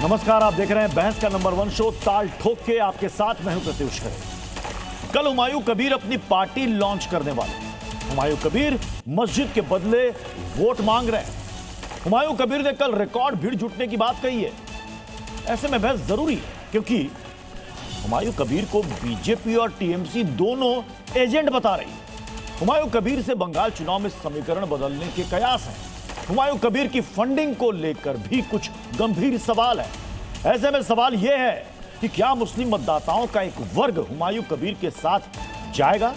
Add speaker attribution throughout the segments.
Speaker 1: नमस्कार, आप देख रहे हैं बहस का नंबर 1 शो ताल ठोक के। आपके साथ मैं हूं प्रत्युष खरे। कल हुमायूं कबीर अपनी पार्टी लॉन्च करने वाले। हुमायूं कबीर मस्जिद के बदले वोट मांग रहे हैं। हुमायूं कबीर ने कल रिकॉर्ड भीड़ जुटने की बात कही है। ऐसे में बहस जरूरी है क्योंकि हुमायूं कबीर को बीजेपी और टीएमसी दोनों एजेंट बता रही है। हुमायूं कबीर से बंगाल चुनाव में समीकरण बदलने के कयास हैं। हुमायूं कबीर की फंडिंग को लेकर भी कुछ गंभीर सवाल है। ऐसे में सवाल यह है कि क्या मुस्लिम मतदाताओं का एक वर्ग हुमायूं कबीर के साथ जाएगा?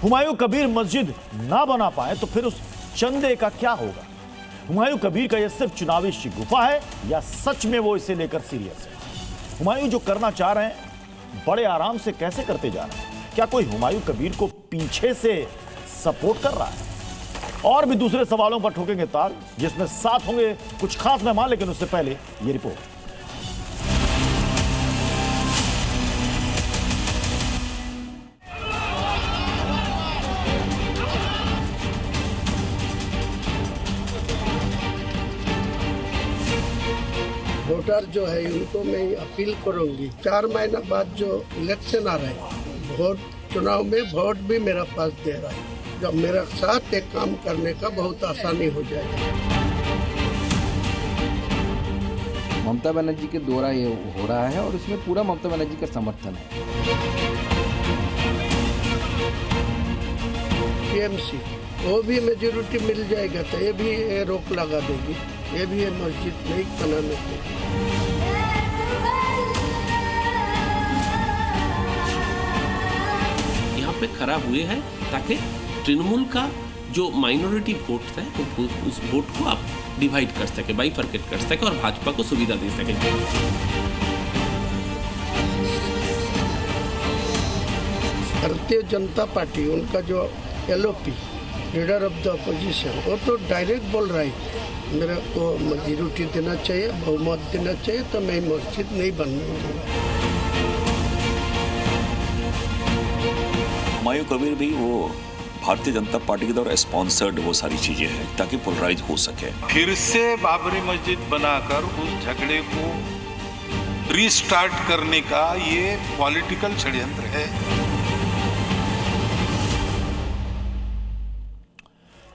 Speaker 1: हुमायूं कबीर मस्जिद ना बना पाए तो फिर उस चंदे का क्या होगा? हुमायूं कबीर का यह सिर्फ चुनावी शिगुफा है या सच में वो इसे लेकर सीरियस है? हुमायूं जो करना चाह रहे हैं बड़े आराम से कैसे करते जा रहे हैं? क्या कोई हुमायूं कबीर को पीछे से सपोर्ट कर रहा है? और भी दूसरे सवालों पर ठोकेंगे ताल, जिसमें साथ होंगे कुछ खास मेहमान। लेकिन उससे पहले ये रिपोर्ट।
Speaker 2: वोटर जो है उनको मैं अपील करूंगी, 4 महीना बाद जो इलेक्शन आ रहा है, वोट चुनाव में वोट भी मेरा पास दे रहा है। जब मेरा साथ एक काम करने का बहुत आसानी हो जाएगा।
Speaker 3: ममता बनर्जी के द्वारा ये हो रहा है और इसमें पूरा ममता बनर्जी का समर्थन है।
Speaker 2: टीएमसी वो भी मेजोरिटी मिल जाएगा तो ये भी रोक लगा देगी, ये भी मस्जिद नहीं बनाने देगी।
Speaker 4: यहाँ पे खड़ा हुए हैं ताकि तृणमूल का जो माइनॉरिटी वोट है उस वोट को आप डिवाइड कर सके, बाइफरकेट कर सके और भाजपा को सुविधा दे सके।
Speaker 2: भारतीय जनता पार्टी उनका जो LOP leader of the opposition वो तो डायरेक्ट बोल रहा है मेरे को मेजोरिटी देना चाहिए, बहुमत देना चाहिए, तो मैं मस्जिद नहीं बनने दूंगा।
Speaker 5: हुमायूं कबीर भी वो भारतीय जनता पार्टी के द्वारा स्पॉन्सर्ड वो सारी चीजें हैं ताकि पोलराइज हो सके।
Speaker 6: फिर से बाबरी मस्जिद बनाकर उस झगड़े को रीस्टार्ट करने का ये पॉलिटिकल षड्यंत्र है।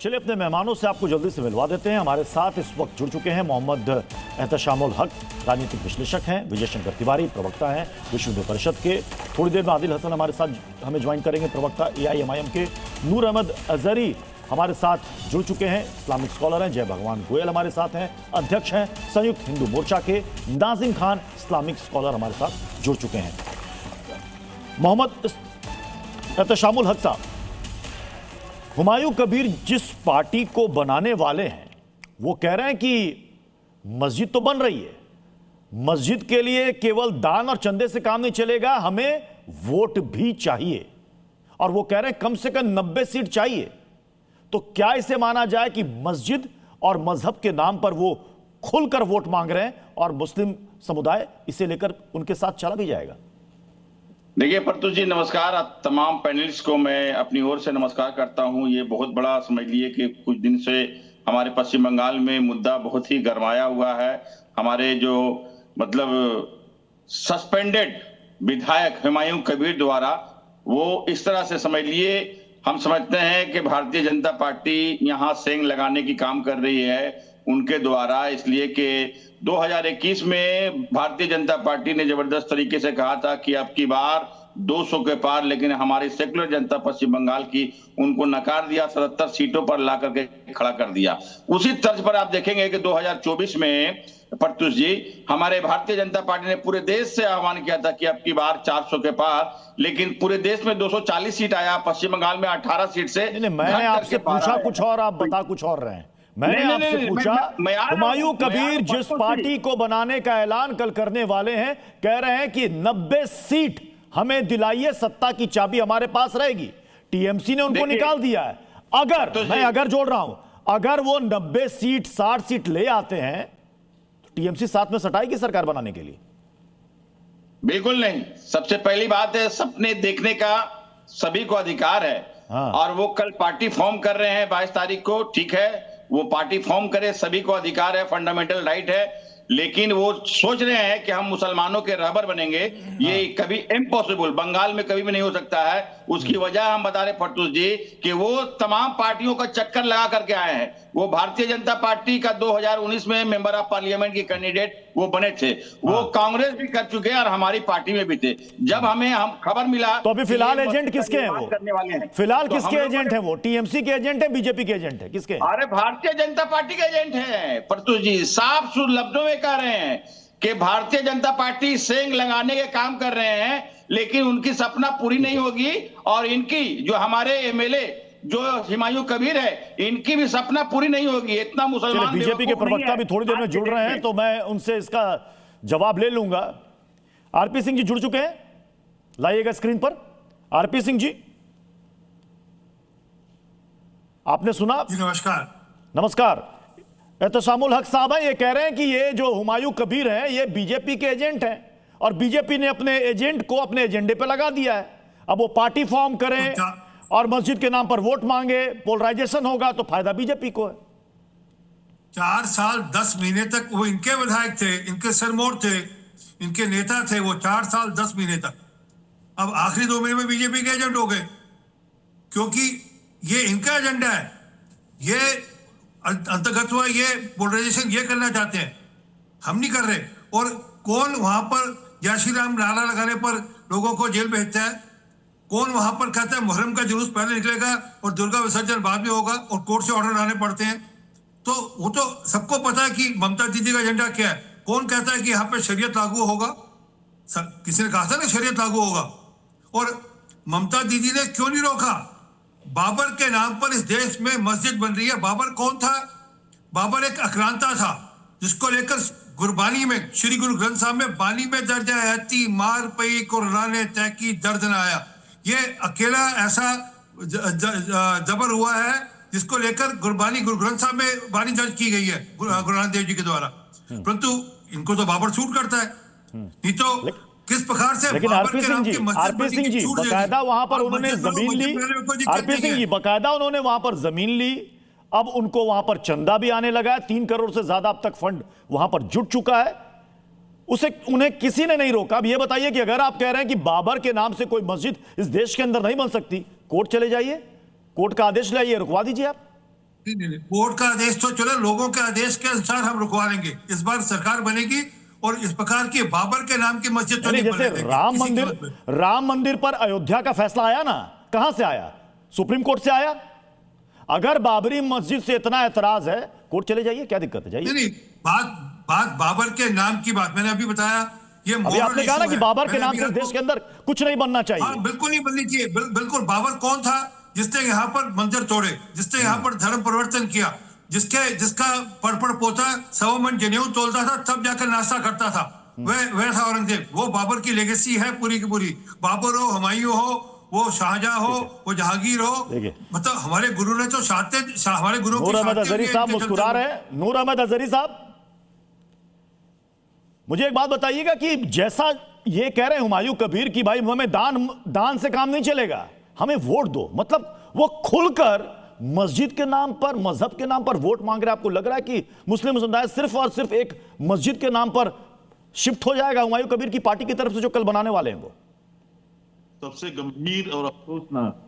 Speaker 1: चलिए अपने मेहमानों से आपको जल्दी से मिलवा देते हैं। हमारे साथ इस वक्त जुड़ चुके हैं मोहम्मद एहतशामुल हक, राजनीतिक विश्लेषक हैं, विजय शंकर तिवारी प्रवक्ता हैं विश्व हिंदू परिषद के। थोड़ी देर में आदिल हसन हमारे साथ हमें ज्वाइन करेंगे, प्रवक्ता AIMIM के। नूर अहमद अजहरी हमारे साथ जुड़ चुके हैं, इस्लामिक स्कॉलर हैं। जय भगवान गोयल हमारे साथ हैं, अध्यक्ष हैं संयुक्त हिंदू मोर्चा के। नाजिम खान इस्लामिक स्कॉलर हमारे साथ जुड़ चुके हैं। मोहम्मद एहतशामुल हक साहब, हुमायूं कबीर जिस पार्टी को बनाने वाले हैं वो कह रहे हैं कि मस्जिद तो बन रही है, मस्जिद के लिए केवल दान और चंदे से काम नहीं चलेगा, हमें वोट भी चाहिए। और वो कह रहे हैं कम से कम 90 सीट चाहिए। तो क्या इसे माना जाए कि मस्जिद और मजहब के नाम पर वो खुलकर वोट मांग रहे हैं और मुस्लिम समुदाय इसे लेकर उनके साथ चला भी जाएगा?
Speaker 7: देखिए प्रत्युष जी, नमस्कार। तमाम पैनलिस्ट को मैं अपनी ओर से नमस्कार करता हूं। ये बहुत बड़ा समझ लिए कि कुछ दिन से हमारे पश्चिम बंगाल में मुद्दा बहुत ही गरमाया हुआ है। हमारे जो सस्पेंडेड विधायक हुमायूं कबीर द्वारा, वो इस तरह से समझ लिए, हम समझते हैं कि भारतीय जनता पार्टी यहाँ सेंग लगाने की काम कर रही है उनके द्वारा, इसलिए कि 2021 में भारतीय जनता पार्टी ने जबरदस्त तरीके से कहा था कि अब की बार 200 के पार, लेकिन हमारी सेकुलर जनता पश्चिम बंगाल की उनको नकार दिया, 77 सीटों पर ला करके खड़ा कर दिया। उसी तर्ज पर आप देखेंगे कि 2024 में प्रत्युष जी, हमारे भारतीय जनता पार्टी ने पूरे देश से आह्वान किया था कि अब की बार 400 के पार, लेकिन पूरे देश में 240 सीट आया, पश्चिम बंगाल में 18 सीट से।
Speaker 1: मैंने आपसे पूछा कुछ और, आप बता कुछ और रहे हैं। मैंने आपसे पूछा हुमायूं कबीर जिस पार्टी को बनाने का ऐलान कल करने वाले हैं, कह रहे हैं कि 90 सीट हमें दिलाइए, सत्ता की चाबी हमारे पास रहेगी। टीएमसी ने उनको निकाल दिया है। अगर जोड़ रहा हूं, अगर वो 90 सीट 60 सीट ले आते हैं तो टीएमसी साथ में सटाएगी सरकार बनाने के लिए?
Speaker 7: बिल्कुल नहीं। सबसे पहली बात है, सपने देखने का सभी को अधिकार है। और वो कल पार्टी फॉर्म कर रहे हैं 22 तारीख को, ठीक है, वो पार्टी फॉर्म करे, सभी को अधिकार है, फंडामेंटल राइट है। लेकिन वो सोच रहे हैं कि हम मुसलमानों के रहबर बनेंगे। ये कभी इम्पॉसिबल, बंगाल में कभी भी नहीं हो सकता है। उसकी वजह हम बता रहे फर्तुस जी कि वो तमाम पार्टियों का चक्कर लगा करके आए हैं। वो भारतीय जनता पार्टी का 2019 में मेंबर ऑफ पार्लियामेंट की कैंडिडेट वो बने थे, वो कांग्रेस भी कर चुके हैं और हमारी पार्टी में भी थे। जब हम खबर मिला
Speaker 1: तो अभी फिलहाल एजेंट किसके हैं वो
Speaker 7: करने वाले हैं,
Speaker 1: फिलहाल
Speaker 7: तो
Speaker 1: किसके एजेंट है वो? टीएमसी के एजेंट है, बीजेपी के एजेंट है, किसके?
Speaker 7: अरे भारतीय जनता पार्टी के एजेंट हैं फर्तुस जी, साफ लफ्जों में कह रहे हैं कि भारतीय जनता पार्टी सेंग लगाने के काम कर रहे हैं, लेकिन उनकी सपना पूरी नहीं होगी। और इनकी जो हमारे एमएलए जो हुमायूं कबीर है, इनकी भी सपना पूरी नहीं होगी। इतना मुसलमान
Speaker 1: बीजेपी के प्रवक्ता भी थोड़ी देर में जुड़ रहे हैं, तो मैं उनसे इसका जवाब ले लूंगा। आरपी सिंह जी जुड़ चुके हैं, लाइएगा स्क्रीन पर। आरपी सिंह जी, आपने सुना?
Speaker 8: जी नमस्कार।
Speaker 1: नमस्कार। एहतशामुल हक साहब हैं, ये कह रहे हैं कि ये जो हुमायूं कबीर हैं ये बीजेपी के एजेंट हैं और बीजेपी ने अपने एजेंट को अपने एजेंडे पे लगा दिया है। अब वो पार्टी फॉर्म करें और मस्जिद के नाम पर वोट मांगे, पोलराइजेशन होगा तो फायदा बीजेपी को है।
Speaker 8: 4 साल 10 महीने तक वो इनके विधायक थे, इनके सरमोर थे, इनके नेता थे वो 4 साल 10 महीने तक। अब आखिरी 2 महीने में बीजेपी के एजेंट हो गए, क्योंकि ये इनका एजेंडा है। ये अंतर्गत हुआ, ये पोलराइजेशन ये करना चाहते हैं, हम नहीं कर रहे। और कौन वहां पर जय श्री राम नारा लगाने पर लोगों को जेल भेजता है? कौन वहां पर कहता है मुहर्रम का जुलूस पहले निकलेगा और दुर्गा विसर्जन बाद में होगा और कोर्ट से ऑर्डर आने पड़ते हैं? तो वो तो सबको पता है कि ममता दीदी का एजेंडा क्या है। कौन कहता है कि यहाँ पे शरीयत लागू होगा? किसी ने कहा था ना शरीयत लागू होगा। और ममता दीदी ने क्यों नहीं रोका? बाबर के नाम पर इस देश में मस्जिद बन रही है। बाबर कौन था? बाबर एक आक्रांता था जिसको लेकर गुरबानी में, श्री गुरु ग्रंथ साहब में बानी में दर्ज है, हती मार पई कुराने तय की दर्द न आया। ये अकेला ऐसा जबर हुआ है जिसको लेकर गुरबानी गुरु ग्रंथ साहब में बानी दर्ज की गई है गुरु नानक देव जी के द्वारा। परंतु इनको तो बाबर सूट करता है, नहीं तो किस प्रकार से?
Speaker 1: लेकिन आरपी सिंह जी बकायदा वहां पर उन्होंने जमीन ली। आरपी सिंह जी बकायदा उन्होंने वहां पर जमीन ली। अब उनको वहां पर चंदा भी आने लगा है, 3 करोड़ से ज्यादा अब तक फंड वहां पर जुट चुका है। उन्हें किसी ने नहीं रोका। अब ये बताइए कि अगर आप कह रहे हैं कि बाबर के नाम से कोई मस्जिद इस देश के अंदर नहीं बन सकती, कोर्ट चले जाइए, कोर्ट का आदेश लाइए, रुकवा दीजिए आप।
Speaker 8: नहीं, कोर्ट का आदेश तो चलो, लोगों के आदेश के अनुसार हम रुकवा लेंगे। इस बार सरकार बनेगी और इस प्रकार की बाबर के नाम की मस्जिद तो नहीं
Speaker 1: जैसे राम मंदिर पर अयोध्या का फैसला आया ना, कहां से आया? सुप्रीम कोर्ट से आया। अगर बाबरी मस्जिद से इतना एतराज है, कोर्ट चले जाइए, क्या दिक्कत है? जाइए।
Speaker 8: नहीं, बात बाबर के नाम की बात मैंने अभी बताया। ये
Speaker 1: अभी आपने कहा ना कि बाबर के नाम से इस देश के अंदर कुछ नहीं बनना चाहिए।
Speaker 8: हाँ, बिल्कुल नहीं बननी चाहिए। बिल्कुल। बाबर कौन था जिसने यहाँ पर मंदिर तोड़े, जिसने यहाँ पर धर्म परिवर्तन किया, जिसका पड़ पोता 100 मन जनेऊ तोलता था तब जाकर नाश्ता करता था, वह था औरंगजेब। वो बाबर की लेगेसी है पूरी की पूरी। बाबर हो, हुमायूं हो, वो शाहजहां हो, वो जहांगीर हो, मतलब हमारे गुरु ने तो हमारे गुरु
Speaker 1: नूर अहमद अजहरी साहब मुस्कुरा रहे हैं। नूर अहमद अजहरी साहब, मुझे एक बात बताइएगा कि जैसा ये कह रहे हैं हुमायूं कबीर की भाई हमें दान से काम नहीं चलेगा, हमें वोट दो, मतलब वो खुलकर मस्जिद के नाम पर, मजहब के नाम पर वोट मांग रहे हैं। आपको लग रहा है कि मुस्लिम समुदाय सिर्फ और सिर्फ एक मस्जिद के नाम पर शिफ्ट हो जाएगा हुमायूं कबीर की पार्टी की तरफ से जो कल बनाने वाले हैं? वो
Speaker 9: सबसे गंभीर और अफसोसनाक,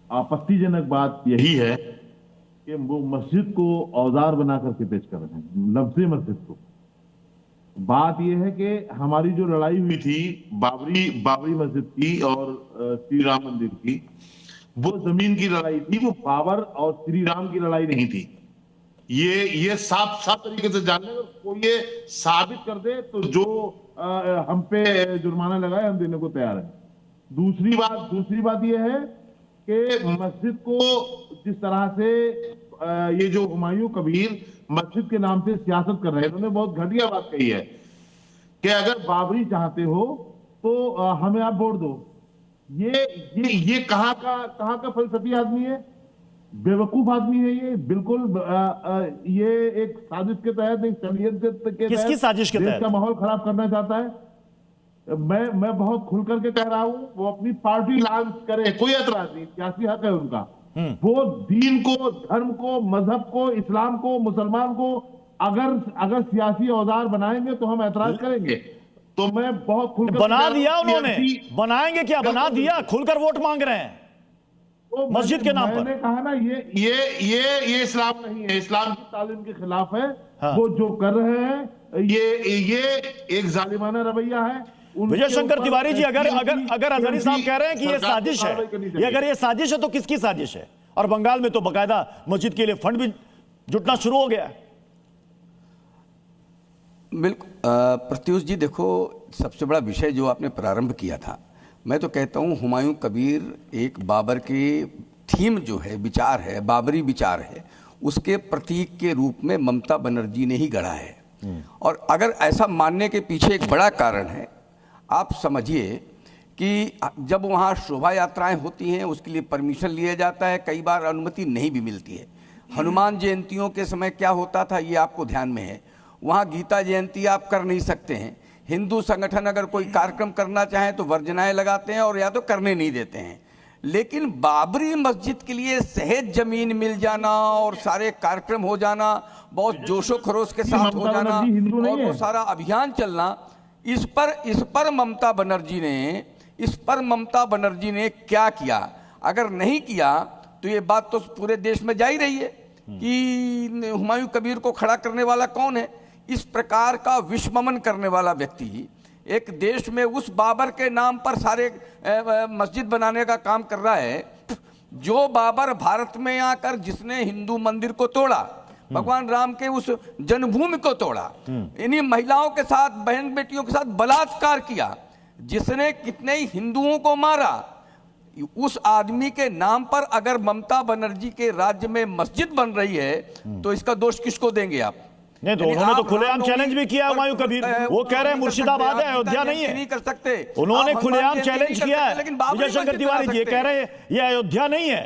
Speaker 9: आपत्तिजनक बात यही है कि वो मस्जिद को औजार बना करके पेश कर रहे हैं, लफ्ज़े मस्जिद को। बात यह है कि हमारी जो लड़ाई हुई थी बाबरी मस्जिद की और श्री राम मंदिर की, वो जमीन की लड़ाई थी, वो बाबर और श्री राम की लड़ाई नहीं थी। ये साफ तरीके से जानने, को ये साबित कर दे तो जो हम पे जुर्माना लगाए हम देने को तैयार है। दूसरी बात यह है कि मस्जिद को जिस तरह से ये जो हुमायूं कबीर मस्जिद के नाम से सियासत कर रहे हैं, उन्होंने बहुत घटिया बात कही है कि अगर बाबरी चाहते हो तो हमें आप वोट दो। ये कहाँ का फलसफी आदमी है, बेवकूफ आदमी है ये, बिल्कुल। ये एक साजिश के तहत, एक षड्यंत्र के तहत
Speaker 1: किसकी साजिश के तहत
Speaker 9: देश का माहौल खराब करना चाहता है। मैं बहुत खुल करके कह रहा हूं, वो अपनी पार्टी लॉन्च करे, कोई एतराज नहीं, सियासी हक है उनका। वो दीन को, धर्म को, मजहब को, इस्लाम को, मुसलमान को अगर सियासी औजार बनाएंगे तो हम ऐतराज करेंगे। तो मैं बहुत खुलकर
Speaker 1: बना दिया उन्होंने, बनाएंगे क्या, बना दिया, खुलकर वोट मांग रहे हैं मस्जिद के नाम पर।
Speaker 9: मैंने कहा ना ये इस्लाम नहीं है, इस्लाम की तालीम के खिलाफ है। हाँ। वो जो कर रहे हैं ये एक जालिमाना रवैया है।
Speaker 1: विजय शंकर तिवारी जी, अगर अजहरी साहब कह रहे हैं कि ये साजिश है, अगर ये साजिश है तो किसकी साजिश है? और बंगाल में तो बकायदा मस्जिद के लिए फंड भी जुटना शुरू हो गया है।
Speaker 10: बिल्कुल प्रत्युष जी, देखो सबसे बड़ा विषय जो आपने प्रारंभ किया था, मैं तो कहता हूँ हुमायूं कबीर एक बाबर के थीम जो है, विचार है, बाबरी विचार है, उसके प्रतीक के रूप में ममता बनर्जी ने ही गढ़ा है। और अगर ऐसा मानने के पीछे एक बड़ा कारण है, आप समझिए कि जब वहाँ शोभा यात्राएं होती हैं उसके लिए परमिशन लिया जाता है, कई बार अनुमति नहीं भी मिलती है। हनुमान जयंतियों के समय क्या होता था ये आपको ध्यान में है, वहाँ गीता जयंती आप कर नहीं सकते हैं। हिंदू संगठन अगर कोई कार्यक्रम करना चाहें तो वर्जनाएं लगाते हैं और या तो करने नहीं देते हैं। लेकिन बाबरी मस्जिद के लिए सहज जमीन मिल जाना और सारे कार्यक्रम हो जाना, बहुत जोशो खरोश के साथ हो जाना और वो सारा अभियान चलना, इस पर ममता बनर्जी ने क्या किया? अगर नहीं किया तो ये बात तो पूरे देश में जा ही रही है कि हुमायूं कबीर को खड़ा करने वाला कौन है? इस प्रकार का विश्वमन करने वाला व्यक्ति एक देश में उस बाबर के नाम पर सारे मस्जिद बनाने का काम कर रहा है, जो बाबर भारत में आकर जिसने हिंदू मंदिर को तोड़ा, भगवान राम के उस जन्मभूमि को तोड़ा, इन्हीं महिलाओं के साथ, बहन बेटियों के साथ बलात्कार किया, जिसने कितने ही हिंदुओं को मारा, उस आदमी के नाम पर अगर ममता बनर्जी के राज्य में मस्जिद बन रही है तो इसका दोष किसको देंगे आप?
Speaker 1: नहीं तो उन्होंने तो खुलेआम चैलेंज भी किया हुमायूं कबीर, वो कह रहे हैं मुर्शिदाबाद है, अयोध्या नहीं है,
Speaker 10: नहीं कर सकते।
Speaker 1: उन्होंने खुलेआम चैलेंज किया है। विजय शंकर तिवारी जी कह रहे हैं ये अयोध्या नहीं है,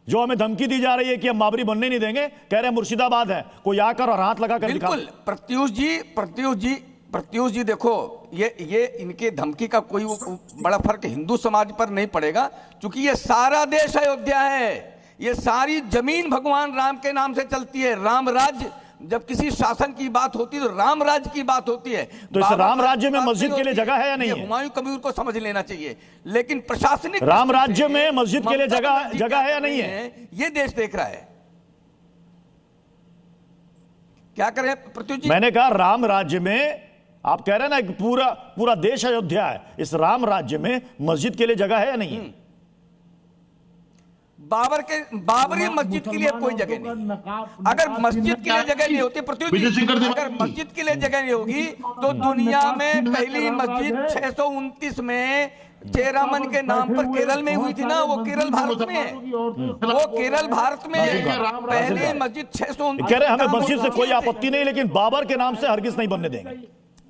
Speaker 1: जो हमें धमकी दी जा रही है कि हम बाबरी बनने नहीं देंगे, कह रहे हैं मुर्शिदाबाद है, कोई आकर और हाथ लगाकर दिखा।
Speaker 10: बिल्कुल प्रत्युष जी देखो, ये इनके धमकी का कोई बड़ा फर्क हिंदू समाज पर नहीं पड़ेगा, क्योंकि ये सारा देश अयोध्या है, ये सारी जमीन भगवान राम के नाम से चलती है। राम राज्य, जब किसी शासन की बात होती है तो राम राज्य की बात होती है।
Speaker 1: तो इस राम राज्य में मस्जिद के लिए जगह है या नहीं है?
Speaker 10: हुमायूं कबीर को समझ लेना चाहिए। लेकिन प्रशासनिक
Speaker 1: राम राज्य में मस्जिद के लिए जगह है या नहीं है,
Speaker 10: ये देश देख रहा है। क्या करें प्रत्युष जी?
Speaker 1: मैंने कहा राम राज्य में, आप कह रहे हैं ना कि पूरा देश अयोध्या है, इस राम राज्य में मस्जिद के लिए जगह है या नहीं है?
Speaker 10: बाबरी मस्जिद के लिए कोई जगह नहीं। अगर मस्जिद के लिए जगह नहीं होती अगर मस्जिद के लिए जगह नहीं होगी तो दुनिया में पहली मस्जिद 629 में चेरामन के नाम पर केरल में हुई थी ना, वो केरल भारत में है, वो केरल भारत में पहली मस्जिद 629।
Speaker 1: कह रहे हमें मस्जिद से कोई आपत्ति नहीं, लेकिन बाबर के नाम से हरगिज नहीं बनने देंगे।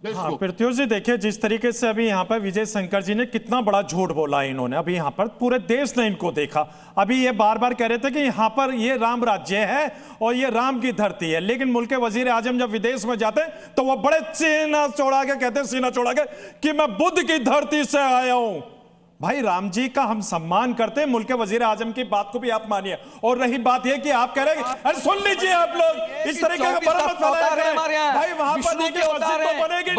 Speaker 11: हाँ प्रत्युष जी, देखिए जिस तरीके से अभी यहाँ पर विजय शंकर जी ने कितना बड़ा झूठ बोला है इन्होंने, अभी यहाँ पर पूरे देश ने इनको देखा। अभी ये बार बार कह रहे थे कि यहाँ पर ये राम राज्य है और ये राम की धरती है, लेकिन मुल्क के वजीर आजम जब विदेश में जाते हैं तो वो बड़े सीना चौड़ा के कहते हैं, सीना चौड़ा के कि मैं बुद्ध की धरती से आया हूं। भाई राम जी का हम सम्मान करते हैं, मुल्क के वजीर आजम की बात को भी आप मानिए। और रही बात यह कि आप कह रहे हैं, अरे सुन लीजिए आप लोग इस तरीके का भ्रम मत फैलाया करें। भाई वहां पर देखिए मस्जिद तो बनेगी,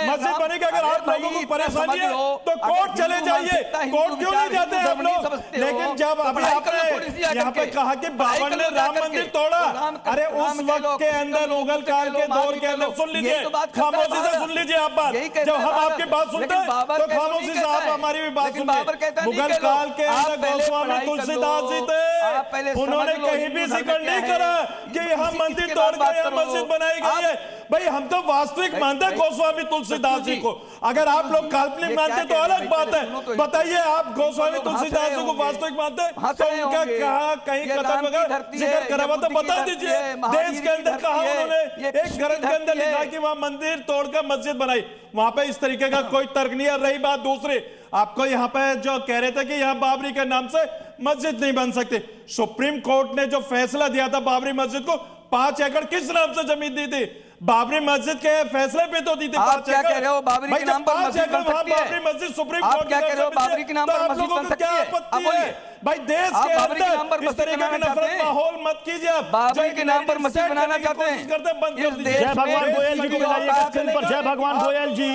Speaker 11: मस्जिद बनेगी। अगर आप लोगों को परेशानी है तो कोर्ट चले जाइए, कोर्ट क्यों नहीं जाते हम लोग? लेकिन जब अभी आपने यहाँ पे कहा कि बाबर ने राम मंदिर तोड़ा, अरे उस वक्त के अंदर मुगल काल के दौर के अंदर, सुन लीजिए खामोशी से सुन लीजिए आप बात, जब हम आपकी बात सुनते हैं तो खामोशी से आप हमारी बात सुनिए। मुगल काल के अंदर गोस्वामी तुलसीदास जी थे, उन्होंने कहीं भी जिक्र नहीं करा कि यहाँ मंदिर तोड़ कर यहाँ मस्जिद बनाई गई है। भाई हम तो वास्तविक मानते हैं गोस्वामी तुलसीदास जी को, अगर आप लोग काल्पनिक मानते तो अलग बात है। बताइए आप गोस्वामी तुलसीदास जी को वास्तविक मानते हैं तो उनका कहा कहीं कदम वगैरह जिक्र करा हुआ तो बता दीजिए। देश के अंदर कहा उन्होंने, एक ग्रंथ के अंदर लिखा कि वहां मंदिर तोड़कर मस्जिद बनाई, वहां पे इस तरीके का कोई तर्क नहीं है। रही बात दूसरी, आपको यहाँ पे जो कह रहे थे कि यहाँ बाबरी के नाम से मस्जिद नहीं बन सकती, सुप्रीम कोर्ट ने जो फैसला दिया था बाबरी मस्जिद को 5 एकड़ किस नाम से जमीन दी थी? बाबरी मस्जिद के फैसले पे तो दी थी।
Speaker 10: आप क्या कह रहे हो? बाबरी के नाम पर मस्जिद बन सकती है?
Speaker 11: बाबरी मस्जिद सुप्रीम
Speaker 10: आप
Speaker 11: कोर्ट
Speaker 10: क्या कह रहे हो? बाबरी के नाम पर मस्जिद बन सकती है? आप बोलिए।
Speaker 11: भाई देश
Speaker 10: आप
Speaker 11: के
Speaker 10: बाबरी के नाम पर
Speaker 11: अंदर इस
Speaker 10: मस्जिद
Speaker 11: तरह का
Speaker 10: बनाना चाहते
Speaker 11: नफरत
Speaker 10: हैं?
Speaker 11: माहौल मत कीजिए आप।
Speaker 10: बाबरी के नाम पर मस्जिद बनाना चाहते हैं?
Speaker 11: बंद कर दीजिए।
Speaker 1: जय भगवान गोयल जी को मिलाइएगा स्क्रीन पर। जय भगवान गोयल जी,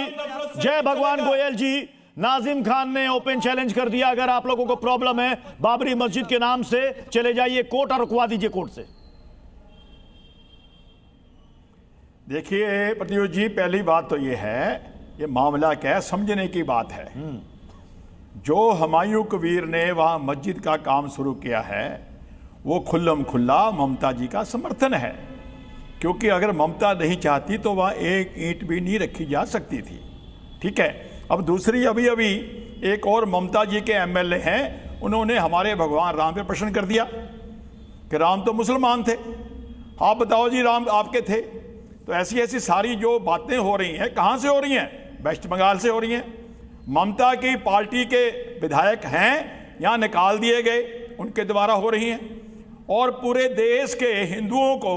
Speaker 1: जय भगवान गोयल जी। नाजिम खान ने ओपन चैलेंज कर दिया, अगर आप लोगों को प्रॉब्लम है बाबरी मस्जिद के नाम से, चले जाइए कोर्ट और रुकवा दीजिए कोर्ट से।
Speaker 12: देखिए प्रत्युष जी, पहली बात तो ये है, ये मामला क्या है समझने की बात है। जो हुमायूं कबीर ने वहां मस्जिद का काम शुरू किया है वो खुल्लम खुल्ला ममता जी का समर्थन है, क्योंकि अगर ममता नहीं चाहती तो वहां एक ईंट भी नहीं रखी जा सकती थी। ठीक है। अब दूसरी, अभी अभी एक और ममता जी के एमएलए हैं, उन्होंने हमारे भगवान राम पे प्रश्न कर दिया कि राम तो मुसलमान थे, आप बताओ जी राम आपके थे। तो ऐसी ऐसी सारी जो बातें हो रही हैं, कहाँ से हो रही हैं? वेस्ट बंगाल से हो रही हैं। ममता की पार्टी के विधायक हैं, यहाँ निकाल दिए गए, उनके द्वारा हो रही हैं। और पूरे देश के हिंदुओं को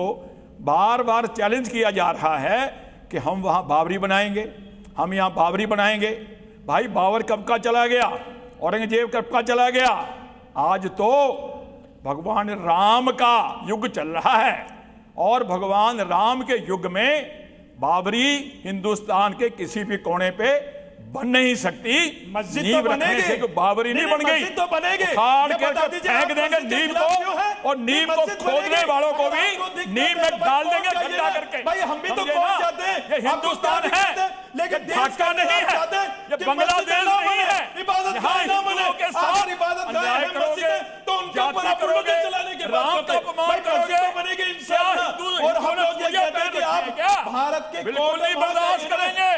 Speaker 12: बार बार चैलेंज किया जा रहा है कि हम वहाँ बाबरी बनाएंगे, हम यहाँ बाबरी बनाएंगे। भाई बाबर कब का चला गया, औरंगजेब कब का चला गया, आज तो भगवान राम का युग चल रहा है। और भगवान राम के युग में बाबरी हिंदुस्तान के किसी भी कोने पे बन नहीं सकती।
Speaker 11: मस्जिद तो बनेगी,
Speaker 12: बाबरी नहीं बन गई,
Speaker 11: तो बनेगी,
Speaker 12: उखाड़ के फेंक देंगे नींव को, और नींव को खोदने वालों को भी नींव में डाल देंगे गड्ढा करके।
Speaker 11: भाई हम भी तो खोद जाते हैं,
Speaker 12: ये हिंदुस्तान है, लेकिन ढाका नहीं है, ये बांग्लादेश नहीं है। यहाँ हिंदुओं के साथ अन्याय करोगे, जाति करोगे, राम का अपमान करोगे, और हम लोग ये कहते हैं क्या बिल्कुल नहीं बर्दाश्त करेंगे।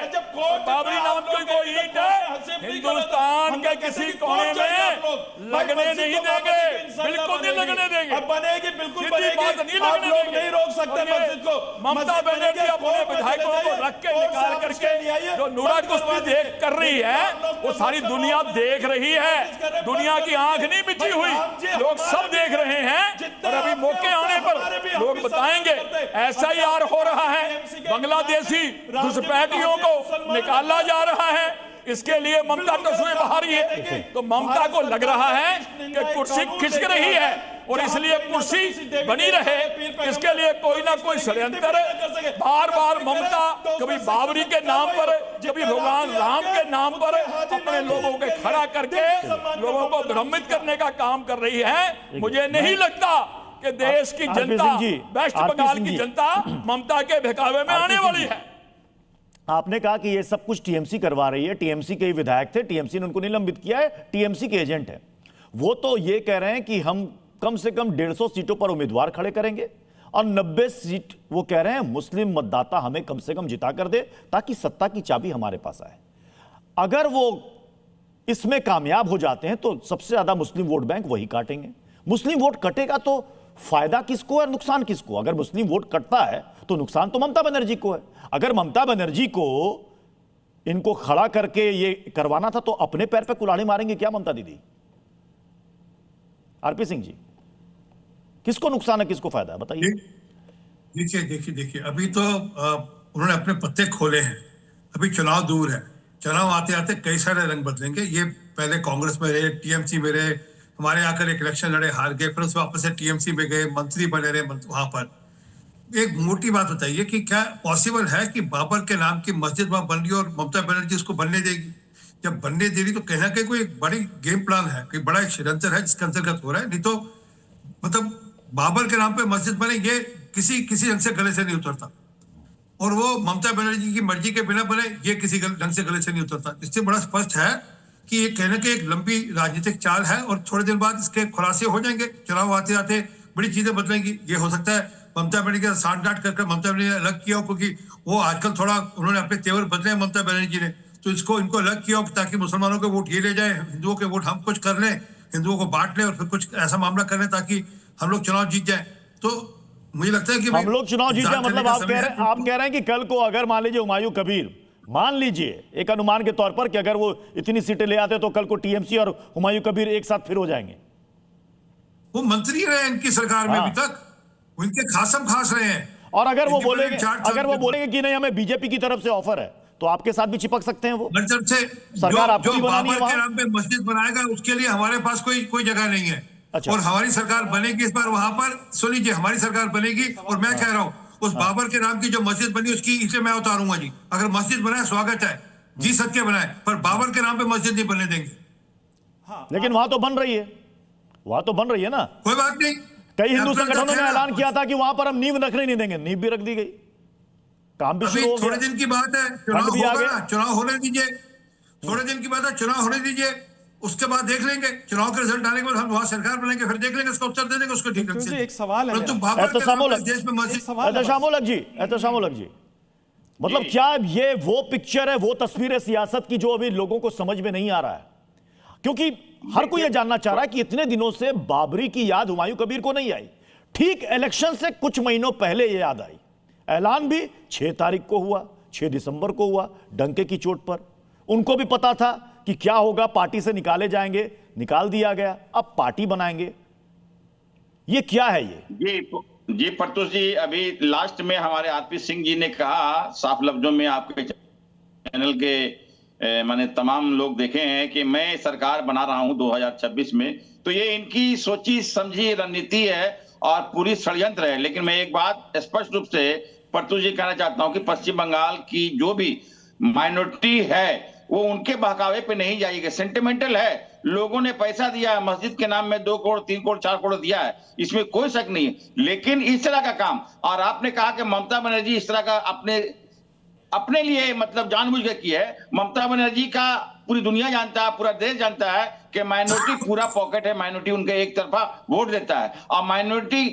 Speaker 12: बाबरी नाम की कोई ईंट है हिंदुस्तान के किसी कोने में लगने नहीं देंगे, बिल्कुल नहीं लगने देंगे।
Speaker 11: बनेगी, बिल्कुल
Speaker 12: बात नहीं लगने देंगे,
Speaker 11: नहीं रोक सकते मस्जिद को।
Speaker 12: ममता बनर्जी अपने विधायकों को रख के निकाल करके जो नूरा कुश्ती देख कर रही है वो सारी दुनिया देख रही है। दुनिया की आंख नहीं बिछी हुई, लोग सब देख रहे हैं। और अभी मौके आने पर लोग बताएंगे ऐसा ही यार हो रहा है, बांग्लादेशी घुसपैठियों को निकाला जा रहा है। इसके लिए ममता टसुए बहारी है। तो ममता को लग रहा है कि कुर्सी खिसक रही है और इसलिए कुर्सी बनी रहे, इसके लिए कोई ना कोई षड्यंत्र बार बार ममता कभी बाबरी के नाम पर, कभी भगवान राम के नाम पर अपने लोगों के खड़ा करके लोगों को भ्रमित करने का काम कर रही है। मुझे नहीं लगता कि देश की जनता, वेस्ट बंगाल की जनता ममता के बहकावे में आने वाली है।
Speaker 1: आपने कहा कि ये सब कुछ टीएमसी करवा रही है, टीएमसी के ही विधायक थे, टीएमसी ने उनको निलंबित किया है, टीएमसी के एजेंट है। वो तो ये कह रहे हैं कि हम कम से कम 150 सीटों पर उम्मीदवार खड़े करेंगे और 90 सीट वो कह रहे हैं मुस्लिम मतदाता हमें कम से कम जिता कर दे ताकि सत्ता की चाबी हमारे पास आए। अगर वो इसमें कामयाब हो जाते हैं तो सबसे ज्यादा मुस्लिम वोट बैंक वही काटेंगे। मुस्लिम वोट कटेगा तो फायदा किसको है, नुकसान किसको? अगर मुस्लिम वोट कटता है तो नुकसान तो ममता बनर्जी को है। अगर ममता बनर्जी को इनको खड़ा करके ये करवाना था तो अपने पैर पे कुल्हाड़ी मारेंगे क्या ममता दीदी? आरपी सिंह जी, किसको नुकसान है, किसको फायदा है, बताइए।
Speaker 8: देखिए अभी तो उन्होंने अपने पत्ते खोले हैं, अभी चुनाव दूर है। चुनाव आते आते कई सारे रंग बदलेंगे। ये पहले कांग्रेस में रहे, टीएमसी में रहे, हमारे आकर एक इलेक्शन लड़े, हार गए, फिर उस वापस से टीएमसी में गए, मंत्री बने रहे वहां पर। एक मोटी बात बताइए कि क्या पॉसिबल है कि बाबर के नाम की मस्जिद वहां बन रही और ममता बनर्जी उसको बनने देगी? जब बनने दे रही तो कहीं ना कहीं कोई बड़ी गेम प्लान है, कोई बड़ा एक षड्यंत्र है जिसके अंतर्गत हो रहा है। नहीं तो मतलब बाबर के नाम पे मस्जिद बने ये किसी ढंग से गले से नहीं उतरता, और वो ममता बनर्जी की मर्जी के बिना बने ये किसी ढंग से गले से नहीं उतरता। इससे बड़ा स्पष्ट है कि ये कहने के एक लंबी राजनीतिक चाल है और थोड़े दिन बाद इसके खुलासे हो जाएंगे। चुनाव आते आते बड़ी चीजें बदलेंगी। ये हो सकता है ममता बनर्जी के साथ डांट कर ममता बनर्जी ने अलग किया हो, क्योंकि वो आजकल थोड़ा उन्होंने अपने तेवर बदले हैं ममता बनर्जी ने, तो इसको इनको अलग किया हो ताकि मुसलमानों के वोट ये ले जाए, हिंदुओं के वोट हम कुछ कर लें, हिंदुओं को बांट लें और फिर कुछ ऐसा मामला कर लें ताकि हम लोग चुनाव जीत जाए। तो मुझे लगता है कि
Speaker 1: हम लोग चुनाव जीत जाए, मतलब आप कह रहे हैं कि कल को अगर मान लीजिए हुमायूं कबीर, मान लीजिए एक अनुमान के तौर पर कि अगर वो इतनी सीटें ले आते तो कल को टीएमसी और हुमायूं कबीर एक साथ फिर हो जाएंगे।
Speaker 8: वो मंत्री रहे इनकी सरकार में अभी तक, उनके खासम खास रहे हैं।
Speaker 1: और अगर वो बोलेंगे कि नहीं हमें बीजेपी की तरफ से ऑफर है, तो आपके साथ भी चिपक सकते हैं वो। सरकार आपको भी बनानी है,
Speaker 8: बाबर के नाम पे मस्जिद बनाएगा उसके लिए हमारे पास कोई जगह नहीं है।
Speaker 1: अच्छा।
Speaker 8: और हमारी सरकार बनेगी इस बार वहां पर, सुन लीजिए, हमारी सरकार बनेगी और मैं कह रहा हूँ उस बाबर के नाम की जो मस्जिद बनी उसकी इसे मैं उतारूंगा जी। अगर मस्जिद बनाए स्वागत है जी, सत्य बनाए, पर बाबर के नाम पे मस्जिद नहीं बनने देंगे।
Speaker 1: लेकिन वहां तो बन रही है, वहां तो बन रही है ना,
Speaker 8: कोई बात नहीं।
Speaker 1: कई हिंदू संगठनों ने ऐलान किया था कि वहां पर हम नींव रखने नहीं देंगे, नींव भी रख दी गई, काम भी शुरू हो गया।
Speaker 8: थोड़े दिन की बात है, चुनाव होगा ना, चुनाव होने दीजिए, थोड़े दिन की बात है, चुनाव होने दीजिए, उसके बाद देख लेंगे, चुनाव के रिजल्ट आने के बाद हम वहां सरकार बनाएंगे, फिर देख लेंगे, उसका उत्तर दे देंगे, उसको ठीक ढंग से।
Speaker 11: एक सवाल है,
Speaker 1: एहतशामुल जी, मतलब क्या ये वो पिक्चर है, वो तस्वीर है सियासत की जो अभी लोगों को समझ में नहीं आ रहा है? क्योंकि हर कोई ये जानना चाह रहा है कि इतने दिनों से बाबरी की याद हुमायूं कबीर को नहीं आई, ठीक इलेक्शन से कुछ महीनों पहले ये याद आई। ऐलान भी 6 तारीख को हुआ, 6 दिसंबर को हुआ, डंके की चोट पर। उनको भी पता था कि क्या होगा, पार्टी से निकाले जाएंगे, निकाल दिया गया, अब पार्टी बनाएंगे। ये क्या है ये?
Speaker 7: जी प्रत्युष जी, अभी लास्ट में हमारे आरपी सिंह जी ने कहा साफ लफ्जों में, आपके चैनल के मैंने तमाम लोग देखे हैं कि मैं सरकार बना रहा हूं 2026 में, तो ये इनकी सोची समझी रणनीति है और पूरी षड्यंत्र है। लेकिन मैं एक बात स्पष्ट रूप से प्रत्युष जी कहना चाहता हूं कि पश्चिम बंगाल की जो भी माइनॉरिटी है वो उनके बहकावे पे नहीं जाएगी, सेंटिमेंटल है। लोगों ने पैसा दिया है, मस्जिद के नाम में 2 करोड़ 3 करोड़ 4 करोड़ दिया है, इसमें कोई शक नहीं है। लेकिन इस तरह का काम, और आपने कहा कि ममता बनर्जी इस तरह का अपने लिए मतलब जानबूझ के की है। ममता बनर्जी का पूरी दुनिया जानता है, पूरा देश जानता है कि माइनॉरिटी पूरा पॉकेट है, माइनॉरिटी उनके एक तरफा वोट देता है, और माइनॉरिटी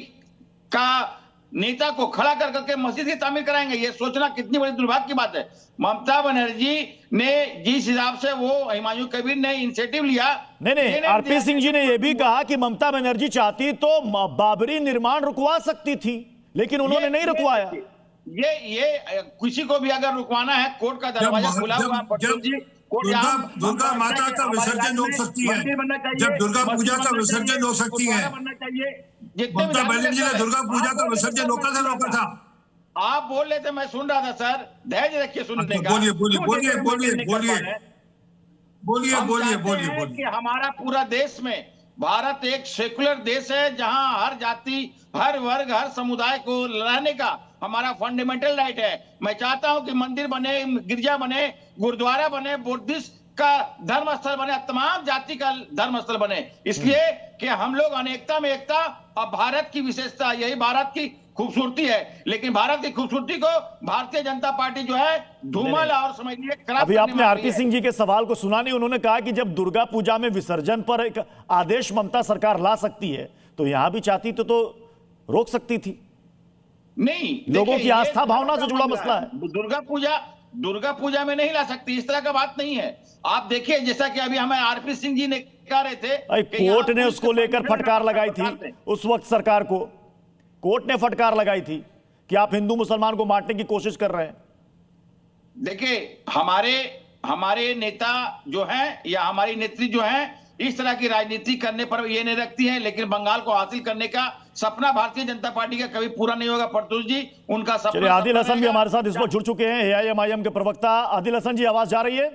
Speaker 7: का नेता को खड़ा कर करके मस्जिद की तामीर कराएंगे, ये सोचना कितनी बड़ी दुर्भाग्य की बात है। ममता बनर्जी ने जिस हिसाब से वो हुमायूं कबीर ने इनिशिएटिव लिया,
Speaker 1: नहीं, आरपी सिंह जी ने यह भी कहा कि ममता बनर्जी चाहती तो बाबरी निर्माण रुकवा सकती थी, लेकिन उन्होंने नहीं रुकवाया।
Speaker 7: ये किसी को भी अगर रुकवाना है, कोर्ट का दरवाजा खुला हुआ है।
Speaker 8: दुर्गा माता का विसर्जन हो सकती है, जब दुर्गा पूजा का विसर्जन हो सकती है। ममता बनर्जी ने दुर्गा पूजा का विसर्जन रोका था।
Speaker 7: आप बोल रहे थे, मैं सुन रहा था सर, धैर्य रखिए सुनने का। बोलिए। कि हमारा पूरा देश में भारत एक सेकुलर देश है, जहां हर जाति, हर वर्ग, हर समुदाय को रहने का हमारा फंडामेंटल राइट है। मैं चाहता हूं कि मंदिर बने, गिरजा बने, गुरुद्वारा बने, बुद्धिस्ट का धर्म स्थल बने, तमाम जाति का धर्म स्थल बने, इसलिए कि हम लोग अनेकता में एकता, और भारत की विशेषता, यही भारत की खूबसूरती है। लेकिन भारत की खूबसूरती को भारतीय जनता पार्टी जो है धूमल और समझ लीजिए खराब।
Speaker 1: अभी आपने आरपी सिंह जी के सवाल को सुना नहीं, उन्होंने कहा कि जब दुर्गा पूजा में विसर्जन पर एक आदेश ममता सरकार ला सकती है, तो यहां भी चाहती तो रोक सकती थी।
Speaker 7: नहीं,
Speaker 1: लोगों की आस्था भावना से जुड़ा मसला है।
Speaker 7: दुर्गा पूजा में नहीं ला सकती, इस तरह का बात नहीं है। आप देखिए, जैसा कि अभी हमें आरपी सिंह जी ने कह रहे थे,
Speaker 1: कोर्ट ने उसको लेकर फटकार लगाई थी उस वक्त सरकार को, कोर्ट ने फटकार लगाई थी कि आप हिंदू मुसलमान को बांटने की कोशिश कर रहे हैं।
Speaker 7: देखिए, हमारे नेता जो हैं या हमारी नेत्री जो हैं, इस तरह की राजनीति करने पर ये नहीं रखती हैं, लेकिन बंगाल को हासिल करने का सपना भारतीय जनता पार्टी का कभी पूरा नहीं होगा। प्रत्युष जी, उनका सपना।
Speaker 1: चलिए, आदिल हसन भी हमारे साथ इस वक्त जुड़ चुके हैं, एआईएमआईएम के प्रवक्ता। आदिल हसन जी, आवाज जा रही है?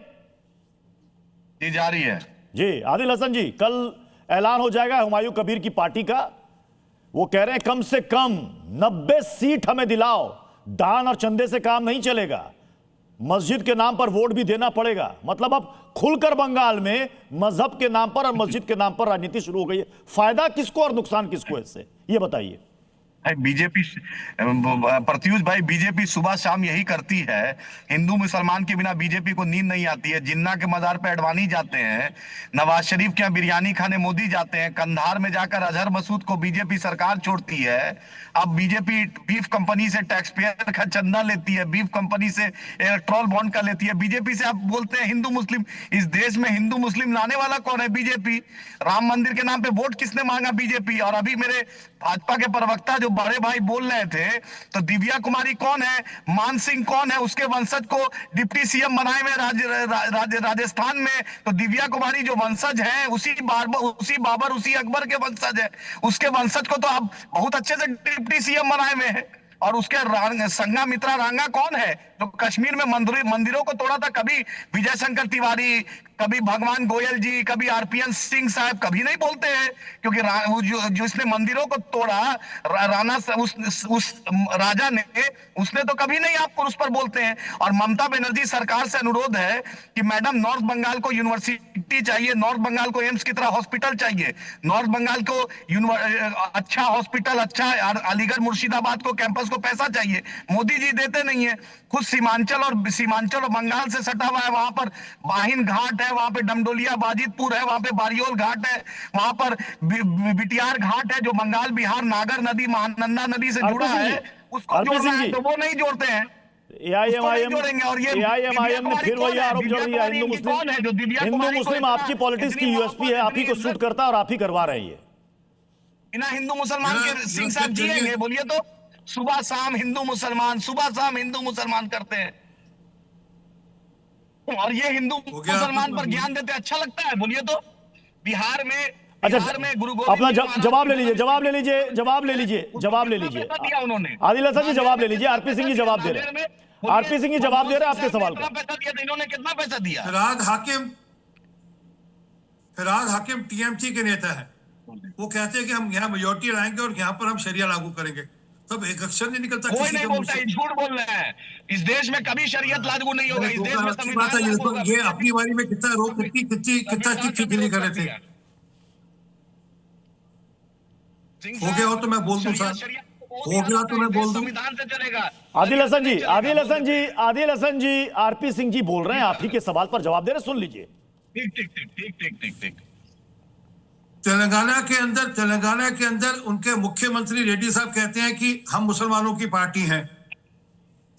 Speaker 13: जी, जा रही है
Speaker 1: जी। आदिल हसन जी, कल ऐलान हो जाएगा हुमायूं कबीर की पार्टी का। वो कह रहे हैं कम से कम 90 सीट हमें दिलाओ, दान और चंदे से काम नहीं चलेगा, मस्जिद के नाम पर वोट भी देना पड़ेगा। मतलब अब खुलकर बंगाल में मजहब के नाम पर और मस्जिद के नाम पर राजनीति शुरू हो गई है। फायदा किसको और नुकसान किसको है इससे, ये बताइए।
Speaker 13: बीजेपी, प्रत्युष भाई, बीजेपी सुबह शाम यही करती है। हिंदू मुसलमान के बिना बीजेपी को नींद नहीं आती है। जिन्ना के मजार पे अडवाणी जाते हैं, नवाज शरीफ के यहाँ बिरयानी खाने मोदी जाते हैं, कंधार में जाकर अजहर मसूद को बीजेपी सरकार छोड़ती है। अब बीजेपी बीफ कंपनी से टैक्स पेयर का चंदा लेती है, बीफ कंपनी से इलेक्ट्रॉल बॉन्ड का लेती है। बीजेपी से आप बोलते हैं हिंदू मुस्लिम, इस देश में हिंदू मुस्लिम लाने वाला कौन है? बीजेपी। राम मंदिर के नाम पे वोट किसने मांगा? बीजेपी। और अभी मेरे भाजपा के प्रवक्ता जो बड़े भाई बोल रहे थे, तो दिव्या कुमारी कौन है, मान सिंह कौन है, उसके वंशज को डिप्टी सीएम बनाए हुए राजस्थान में, तो दिव्या कुमारी जो वंशज है उसी बाबर उसी अकबर के वंशज है, उसके वंशज को तो आप बहुत अच्छे से डिप्टी सीएम बनाए हुए हैं। और उसके संघमित्रा रांगा कौन है जो कश्मीर में मंदिरों को तोड़ा था? कभी विजय शंकर तिवारी, कभी भगवान गोयल जी, कभी आरपीएन सिंह साहब कभी नहीं बोलते हैं, क्योंकि जो इसने मंदिरों को तोड़ा राणा उस राजा ने, उसने तो कभी नहीं आपको उस पर बोलते हैं। और ममता बनर्जी सरकार से अनुरोध है कि मैडम, नॉर्थ बंगाल को यूनिवर्सिटी चाहिए, नॉर्थ बंगाल को एम्स की तरह हॉस्पिटल चाहिए, नॉर्थ बंगाल को अच्छा हॉस्पिटल, अच्छा अलीगढ़ मुर्शिदाबाद को कैंपस को पैसा चाहिए। मोदी जी देते नहीं है। खुद सीमांचल और बंगाल से सटा हुआ है, वहां पर बाहिन घाट है, वहां पे डमडोलिया बाजितपुर है, वहां पे बारियोल घाट है, वहां पर बिटियार घाट है जो बंगाल बिहार नागर नदी महानंदा नदी से जुड़ा है, उसको जोड़ना है तो वो नहीं जोड़ते हैं।
Speaker 1: एआईएमआईएम ने फिर वही आरोप जोड़ दिया, हिंदू मुस्लिम आपकी पॉलिटिक्स की यूएसपी है, आप ही को सूट करता है और आप ही करवा रहे हैं।
Speaker 13: बिना हिंदू मुसलमान के सिंह साहब जिएंगे? बोलिए तो, सुबह शाम हिंदू मुसलमान, सुबह शाम हिंदु मुसलमान करते हैं, और ये हिंदू मुसलमान पर ज्ञान देते अच्छा लगता है? बोलिए तो। बिहार में गुरु गोविंद,
Speaker 1: अपना जवाब ले लीजिए उन्होंने। आदिल हसन जी जवाब ले लीजिए, आरपी सिंह जी जवाब दे रहे हैं, आरपी सिंह जी जवाब दे रहे हैं आपके सवाल का।
Speaker 13: पैसा दिया था इन्होंने, कितना पैसा दिया?
Speaker 8: फिराद हाकिम टीएमसी के नेता है, वो कहते हैं कि हम यहाँ मेजोरिटी लाएंगे और यहाँ पर हम शरिया लागू करेंगे, तब एक अक्षर नहीं निकलता।
Speaker 13: कोई नहीं बोलता, झूठ बोल रहे हैं। इस देश में कभी शरीयत लागू नहीं होगा, इस देश में संविधान।
Speaker 8: ये अपनी बारी में कितना रोक कितना चिट्ठी कर रहे थे। हो गया हो तो मैं बोल दूं सर, हो गया तो मैं बोल दूं।
Speaker 13: संविधान से चलेगा।
Speaker 1: आदिल हसन जी, आरपी सिंह जी बोल रहे हैं, आप ही के सवाल पर जवाब दे रहे, सुन लीजिए।
Speaker 13: ठीक।
Speaker 8: तेलंगाना के अंदर उनके मुख्यमंत्री रेड्डी साहब कहते हैं कि हम मुसलमानों की पार्टी हैं।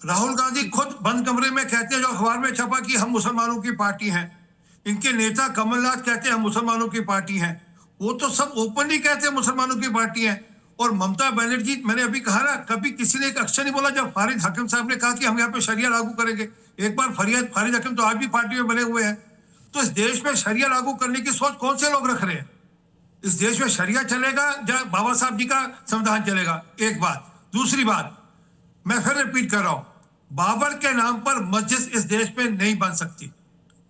Speaker 8: राहुल गांधी खुद बंद कमरे में कहते हैं, जो अखबार में छपा, कि हम मुसलमानों की पार्टी हैं। इनके नेता कमलनाथ कहते हैं हम मुसलमानों की पार्टी हैं। वो तो सब ओपनली कहते हैं मुसलमानों की पार्टी है। और ममता बनर्जी, मैंने अभी कहा ना, कभी किसी ने एक अक्षर नहीं बोला जब फारिद हकीम साहब ने कहा कि हम यहाँ पे शरिया लागू करेंगे। एक बार फारिद हकीम तो आज भी पार्टी में बने हुए हैं। तो इस देश में शरिया लागू करने की सोच कौन से लोग रख रहे हैं? इस देश में शरिया चलेगा या बाबा साहब जी का संविधान चलेगा? एक बात। दूसरी बात, मैं फिर रिपीट कर रहा हूं, बाबर के नाम पर मस्जिद इस देश में नहीं बन सकती।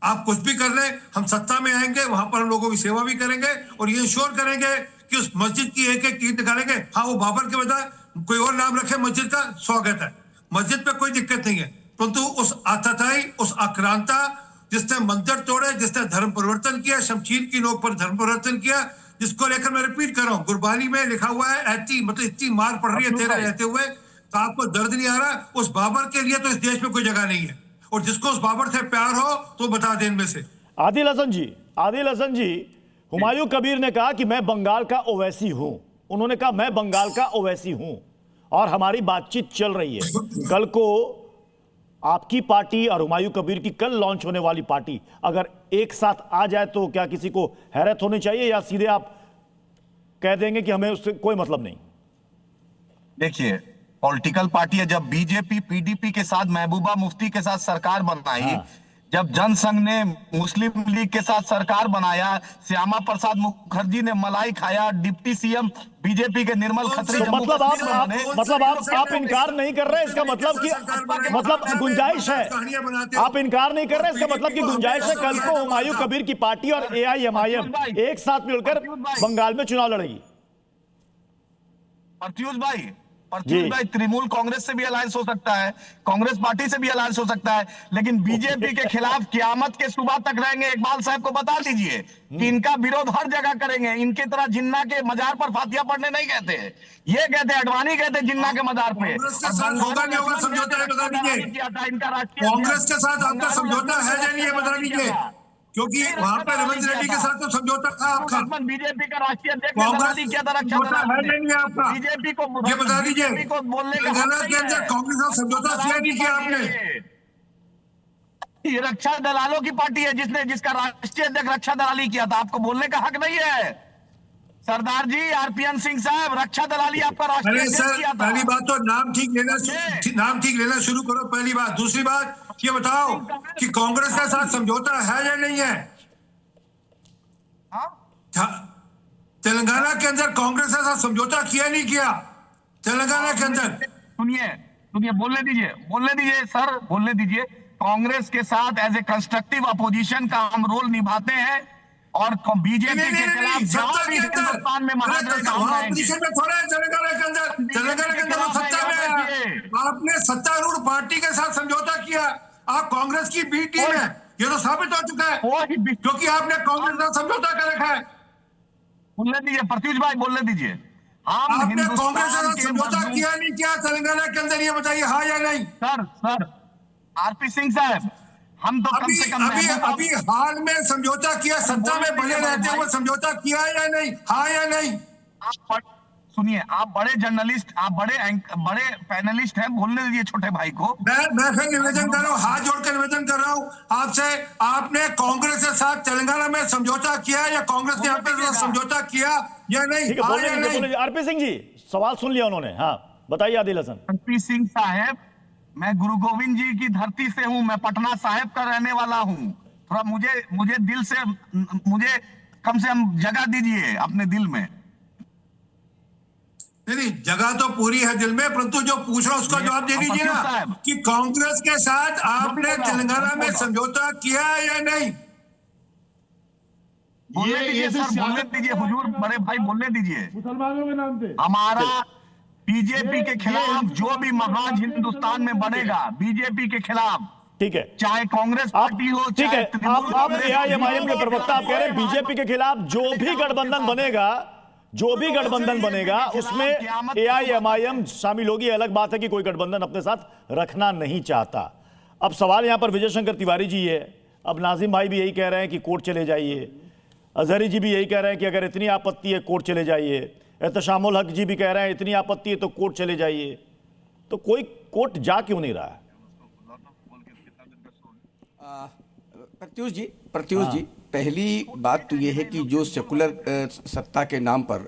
Speaker 8: आप कुछ भी कर रहे, हम सत्ता में आएंगे, वहां पर हम लोगों की सेवा भी करेंगे और ये इंश्योर करेंगे कि उस मस्जिद की एक ईंट निकालेंगे। हाँ, वो बाबर के बजाय कोई और नाम रखे मस्जिद का, स्वागत है, मस्जिद पे कोई दिक्कत नहीं है। परंतु उस आतताई, उस आक्रांता, जिसने मंदिर तोड़े, जिसने धर्म परिवर्तन किया, शमशीर की नोक पर धर्म परिवर्तन किया, जिसको लेकर मैं रिपीट कर रहा हूँ, गुरबानी में लिखा हुआ है, ऐसी मतलब इतनी मार पड़ रही है तेरे रहते हुए तो आपको दर्द नहीं आ रहा। उस बाबर के लिए तो इस देश में कोई जगह नहीं है, और जिसको उस बाबर से प्यार हो तो बता दें इनमें से।
Speaker 1: आदिल हसन जी, हुमायूं कबीर ने कहा कि मैं बंगाल का ओवैसी हूं। उन्होंने कहा मैं बंगाल का ओवैसी हूं और हमारी बातचीत चल रही है। कल को आपकी पार्टी और हुमायूं कबीर की कल लॉन्च होने वाली पार्टी अगर एक साथ आ जाए तो क्या किसी को हैरत होनी चाहिए, या सीधे आप कह देंगे कि हमें उससे कोई मतलब नहीं?
Speaker 13: देखिए, पॉलिटिकल पार्टी है। जब बीजेपी पीडीपी के साथ, महबूबा मुफ्ती के साथ सरकार बनाई, जब जनसंघ ने मुस्लिम लीग के साथ सरकार बनाया, श्यामा प्रसाद मुखर्जी ने मलाई खाया, डिप्टी सीएम बीजेपी के निर्मल खत्री,
Speaker 1: तो मतलब आप इनकार नहीं कर रहे, इसका मतलब कि गुंजाइश है। आप इनकार नहीं कर रहे, इसका मतलब कि गुंजाइश है कल को हुमायूं कबीर की पार्टी और एआईएमआईएम एक साथ मिलकर बंगाल में चुनाव लड़ेगी।
Speaker 13: प्रत्युष भाई, तृणमूल कांग्रेस से भी अलायंस हो सकता है, कांग्रेस पार्टी से भी अलायंस हो सकता है, लेकिन बीजेपी के खिलाफ कियामत के सुबह तक रहेंगे। इकबाल साहब को बता दीजिए कि इनका विरोध हर जगह करेंगे। इनकी तरह जिन्ना के मजार पर फातिया पढ़ने नहीं कहते, ये कहते अडवाणी कहते जिन्ना के मजार पे।
Speaker 8: कांग्रेस के साथ आपका समझौता है या नहीं है, बता दीजिए, क्योंकि वहां पर रविंद्र रेड्डी के साथ तो समझौता था आपका।
Speaker 13: बीजेपी का राष्ट्रीय अध्यक्ष क्या था
Speaker 8: आपका,
Speaker 13: बीजेपी को
Speaker 8: ये बता दीजिए,
Speaker 13: बोलने
Speaker 8: के अंदर कांग्रेस और समझौता किया नहीं किया आपने?
Speaker 13: ये रक्षा दलालों की पार्टी है जिसका राष्ट्रीय अध्यक्ष रक्षा दलाली किया था। आपको बोलने का हक नहीं है सरदार जी। आरपीएन सिंह साहब, रक्षा दलाली आपका राष्ट्रीय अध्यक्ष किया था।
Speaker 8: पहली बात तो नाम ठीक लेना शुरू करो, पहली बात। दूसरी बात ये बताओ कि कांग्रेस के साथ समझौता है या नहीं है? तेलंगाना के अंदर कांग्रेस के साथ समझौता किया नहीं किया? तेलंगाना के अंदर
Speaker 13: सुनिए बोलने दीजिए सर, बोलने दीजिए। कांग्रेस के साथ एज ए कंस्ट्रक्टिव अपोजिशन का हम रोल निभाते हैं और बीजेपी के खिलाफ जहां भी हिंदुस्तान में
Speaker 8: ऑपोजिशन में थोड़ा तेलंगाना के अंदर वो सत्ता में है। आपने सत्तारूढ़ पार्टी के साथ समझौता किया, आप कांग्रेस की बी टीम है, ये तो साबित हो चुका है क्योंकि आपने कांग्रेस के साथ समझौता कर रखा है।
Speaker 13: बोलने दीजिए प्रत्युष भाई, बोलने दीजिए।
Speaker 8: आपने कांग्रेस के साथ समझौता किया नहीं किया तेलंगाना के अंदर, ये बताइए हाँ या नहीं।
Speaker 13: सर आरपी सिंह साहब, हम तो कम से कम
Speaker 8: अभी हाल में समझौता किया, सत्ता में बने रहते हुए समझौता किया या नहीं, हाँ या नहीं।
Speaker 13: सुनिए, आप बड़े जर्नलिस्ट, आप बड़े पैनलिस्ट हैं, बोलने दीजिए छोटे भाई को।
Speaker 8: मैं फिर निवेदन कर रहा हूँ, हाथ जोड़कर निवेदन कर रहा हूँ आपसे, आपने कांग्रेस के साथ तेलंगाना में समझौता किया या कांग्रेस ने आपके साथ समझौता किया या नहीं?
Speaker 1: आरपी सिंह जी सवाल सुन लिया उन्होंने, हाँ बताइए आदिल हसन।
Speaker 13: आरपी सिंह साहब, मैं गुरु गोविंद जी की धरती से हूं, मैं पटना साहिब का रहने वाला हूं। थोड़ा मुझे दिल से, मुझे कम से कम जगह दीजिए अपने दिल में।
Speaker 8: नहीं, जगह तो पूरी है दिल में, परंतु जो पूछ रहा हूं उसका जवाब दे दीजिए ना कि कांग्रेस के साथ आपने तेलंगाना में समझौता किया या नहीं।
Speaker 13: बोलने दीजिए सर, बोलने दीजिए हुजूर, बड़े भाई बोलने दीजिए।
Speaker 9: मुसलमानों के नाम पे
Speaker 13: हमारा बीजेपी के खिलाफ जो भी महान हिंदुस्तान में बनेगा, बीजेपी के खिलाफ,
Speaker 1: ठीक है,
Speaker 13: चाहे कांग्रेस पार्टी हो,
Speaker 1: ठीक है, आप एआईएमआईएम के प्रवक्ता आप कह रहे हैं बीजेपी के खिलाफ जो भी गठबंधन बनेगा उसमें एआईएमआईएम शामिल होगी। अलग बात है कि कोई गठबंधन अपने साथ रखना नहीं चाहता। अब सवाल यहां पर विजय शंकर तिवारी जी है, अब नाजिम भाई भी यही कह रहे हैं कि कोर्ट चले जाइए, अजहरी जी भी यही कह रहे हैं कि अगर इतनी आपत्ति है कोर्ट चले जाइए, एहतशामुल हक जी भी कह रहे हैं इतनी आपत्ति है तो कोर्ट चले जाइए। तो कोई कोर्ट जा क्यों नहीं रहा है?
Speaker 10: प्रत्युष जी, पहली बात तो ये है कि जो सेकुलर सत्ता के नाम पर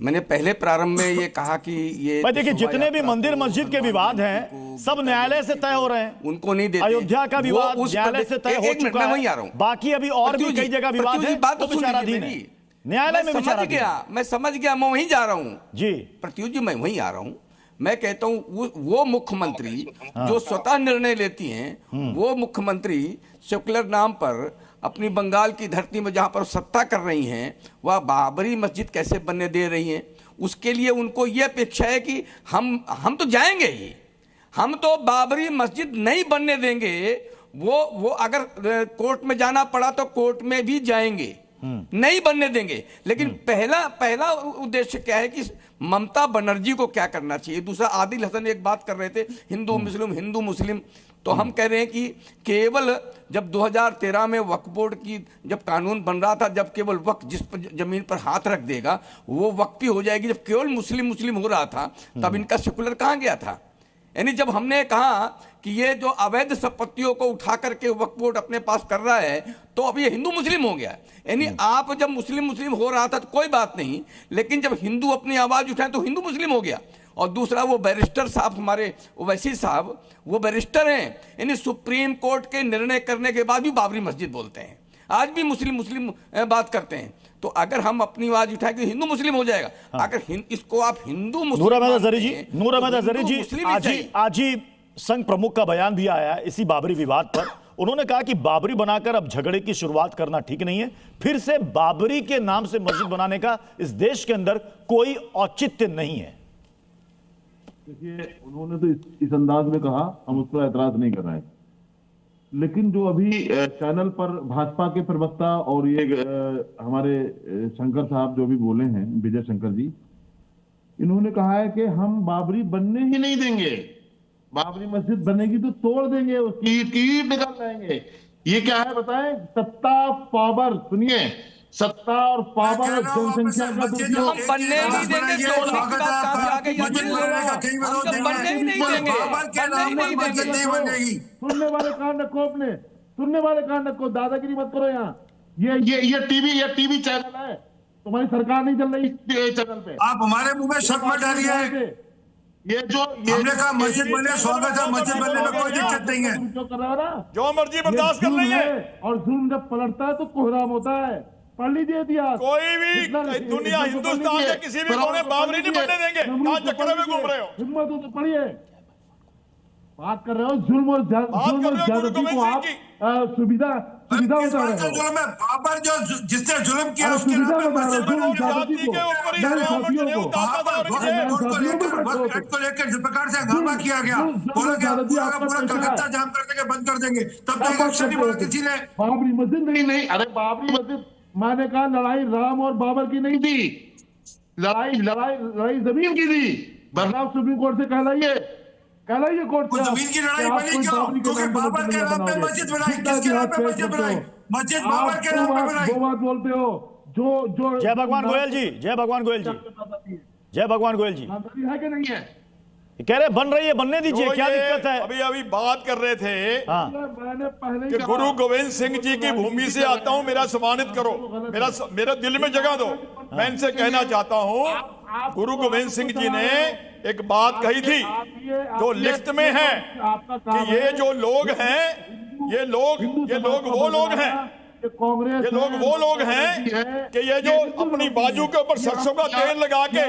Speaker 10: मैंने पहले प्रारंभ में ये कहा कि ये
Speaker 1: देखिए जितने भी मंदिर मस्जिद के विवाद हैं सब न्यायालय से तय हो रहे हैं,
Speaker 10: उनको नहीं देते।
Speaker 1: अयोध्या का विवाद न्यायालय से तय हो चुका है,
Speaker 10: वहीं आ रहा हूं।
Speaker 1: बाकी अभी और भी कई जगह विवाद है,
Speaker 10: बात तो
Speaker 1: विचाराधीन है, न्यायालय में विचाराधीन।
Speaker 10: मैं समझ गया, मैं वहीं जा रहा हूँ
Speaker 1: जी
Speaker 10: प्रत्युष जी, मैं वहीं आ रहा हूँ। मैं कहता हूँ वो मुख्यमंत्री जो स्वतः निर्णय लेती हैं, वो मुख्यमंत्री सेकुलर नाम पर अपनी बंगाल की धरती में जहाँ पर सत्ता कर रही हैं, वह बाबरी मस्जिद कैसे बनने दे रही हैं। उसके लिए उनको ये अपेक्षा है कि हम तो जाएंगे ही, हम तो बाबरी मस्जिद नहीं बनने देंगे। वो अगर कोर्ट में जाना पड़ा तो कोर्ट में भी जाएंगे, नहीं बनने देंगे। लेकिन पहला उद्देश्य क्या है कि ममता बनर्जी को क्या करना चाहिए। दूसरा, आदिल हसन एक बात कर रहे थे हिंदू मुस्लिम, तो हम कह रहे हैं कि केवल जब 2013 में वक्फ बोर्ड की जब कानून बन रहा था, जब केवल वक्फ जिस जमीन पर हाथ रख देगा वो वक्फी हो जाएगी, जब केवल मुस्लिम हो रहा था तब इनका सेकुलर कहाँ गया था। यानी जब हमने कहा कि ये जो अवैध संपत्तियों को उठा करके वक्फ बोर्ड अपने पास कर रहा है तो अब ये हिंदू मुस्लिम हो गया। यानी आप जब मुस्लिम हो रहा था तो कोई बात नहीं, लेकिन जब हिंदू अपनी आवाज उठाए तो हिंदू मुस्लिम हो गया। और दूसरा, वो बैरिस्टर साहब हमारे ओवैसी साहब, वो बैरिस्टर हैं, यानी सुप्रीम कोर्ट के निर्णय करने के बाद भी बाबरी मस्जिद बोलते हैं, आज भी मुस्लिम बात करते हैं। तो अगर हम अपनी आवाज उठाए कि हिंदू मुस्लिम हो जाएगा, अगर इसको आप हिंदू मुस्लिम
Speaker 1: नूर अहमद अजहरी जी आज ही संघ प्रमुख का बयान भी आया इसी बाबरी विवाद पर। उन्होंने कहा कि बाबरी बनाकर अब झगड़े की शुरुआत करना ठीक नहीं है, फिर से बाबरी के नाम से मस्जिद बनाने का इस देश के अंदर कोई औचित्य नहीं है।
Speaker 9: देखिए, उन्होंने तो इस अंदाज में कहा, हम उस पर एतराज नहीं कर रहे हैं, लेकिन जो अभी चैनल पर भाजपा के प्रवक्ता और ये हमारे शंकर साहब जो भी बोले हैं, विजय शंकर जी, इन्होंने कहा है कि हम बाबरी बनने ही नहीं देंगे, बाबरी मस्जिद बनेगी तो तोड़ देंगे, उसकी ईंट निकाल लाएंगे। ये क्या है बताएं? सत्ता पावर, सुनिए, सत्ता और पावर और जनसंख्या का
Speaker 10: हम बनने ही नहीं देंगे, तोड़ने की बात कहां से आ गई? हम बनने ही नहीं देंगे,
Speaker 9: सुनने वाले कान रखो, अपने सुनने वाले कान रखो, दादागिरी मत करो। यहाँ ये टीवी चैनल है, तुम्हारी सरकार नहीं चल रही चैनल पे।
Speaker 8: आप हमारे मुंह में शक मत डालिए। हमने कहा मस्जिद बने, स्वागत है, मस्जिद बनने में कोई दिक्कत नहीं है,
Speaker 9: जो कर रहा है ना,
Speaker 12: जो मर्जी बर्दाश्त कर लेंगे।
Speaker 9: और जुल्म जब पलटता है तो कोहराम होता है। पढ़ लीजिए इतिहास।
Speaker 12: कोई भी दुनिया हिंदुस्तान के किसी भी कोने बाबरी नहीं बनने देंगे। कहाँ चक्कर में घूम रहे हो?
Speaker 9: हिम्मत हो तो पढ़िए। बात कर रहे हो जुल्म और ज्यादती को आप सुविधा बता रहे हो।
Speaker 8: बाबर जो जिसने जुल्म किया उसके
Speaker 9: सुविधा बता रहे हो, ज्यादती
Speaker 8: को लेकर जिस प्रकार से हंगामा किया गया, पूरा कलकत्ता जाम कर देंगे, बंद कर देंगे, तब तक एक्शन नहीं बोला किसी ने।
Speaker 9: बाबरी मस्जिद नहीं, अरे बाबरी मस्जिद मैंने कहा लड़ाई राम और बाबर की नहीं थी, लड़ाई जमीन की थी। बदलाव सुप्रीम कोर्ट से कहलाइए कोर्ट से।
Speaker 8: जमीन की लड़ाई बनी क्यों? क्योंकि बाबर के नाम पे मस्जिद बनाई। किसके नाम पे मस्जिद बनाई? मस्जिद बाबर के नाम पे बनाई।
Speaker 9: वो बात बोलते हो जो
Speaker 1: जय भगवान गोयल जी, जय भगवान गोयल जी, जय भगवान गोयल जी
Speaker 9: है कि नहीं है?
Speaker 1: कह रहे बन रही है, बनने दीजिए, क्या दिक्कत है?
Speaker 12: अभी बात कर रहे थे
Speaker 9: मैंने पहले
Speaker 12: कि गुरु गोविंद सिंह जी की भूमि से आता हूं, मेरा सम्मानित करो, मेरा दिल में जगह दो। मैं इनसे कहना चाहता हूं, गुरु गोविंद सिंह जी ने एक बात कही थी जो लिखत में है कि ये जो लोग हैं, ये लोग वो लोग हैं, ये लोग वो लोग हैं कि ये जो अपनी बाजू के ऊपर सरसों का तेल लगा के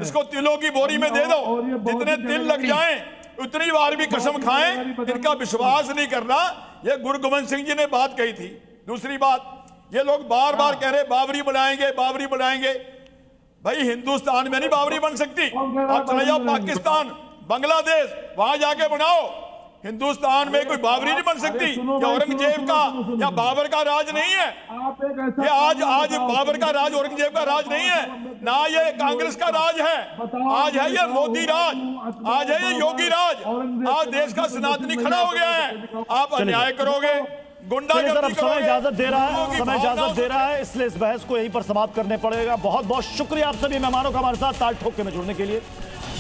Speaker 12: इसको तिलों की बोरी में दे दो, जितने तिल लग जाएं उतनी बार भी कसम खाएं, इनका विश्वास नहीं करना। ये गुरु गोविंद सिंह जी ने बात कही थी। दूसरी बात, ये लोग बार बार कह रहे बाबरी बनाएंगे, बाबरी बनाएंगे। भाई हिंदुस्तान में नहीं बाबरी बन सकती। आप चले जाओ पाकिस्तान, बांग्लादेश, वहां जाके बनाओ। हिंदुस्तान में कोई बाबरी नहीं बन सकती। या औरंगजेब का या बाबर का राज नहीं है ये। आज बाबर का राज, औरंगजेब का राज नहीं है ना, ये कांग्रेस का राज है। आज है ये मोदी राज, आज है ये योगी राज। आज देश का सनातनी खड़ा हो गया है। आप अन्याय करोगे, गुंडागर्दी
Speaker 1: समय इजाजत दे रहा है, इसलिए इस बहस को यहीं पर समाप्त करने पड़ेगा। बहुत बहुत शुक्रिया आप सभी मेहमानों का हमारे साथ ताल ठोक के में जुड़ने के लिए।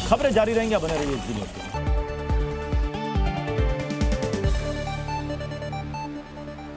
Speaker 1: खबरें जारी रहेंगी, बने रहिए इस न्यूज़ के साथ।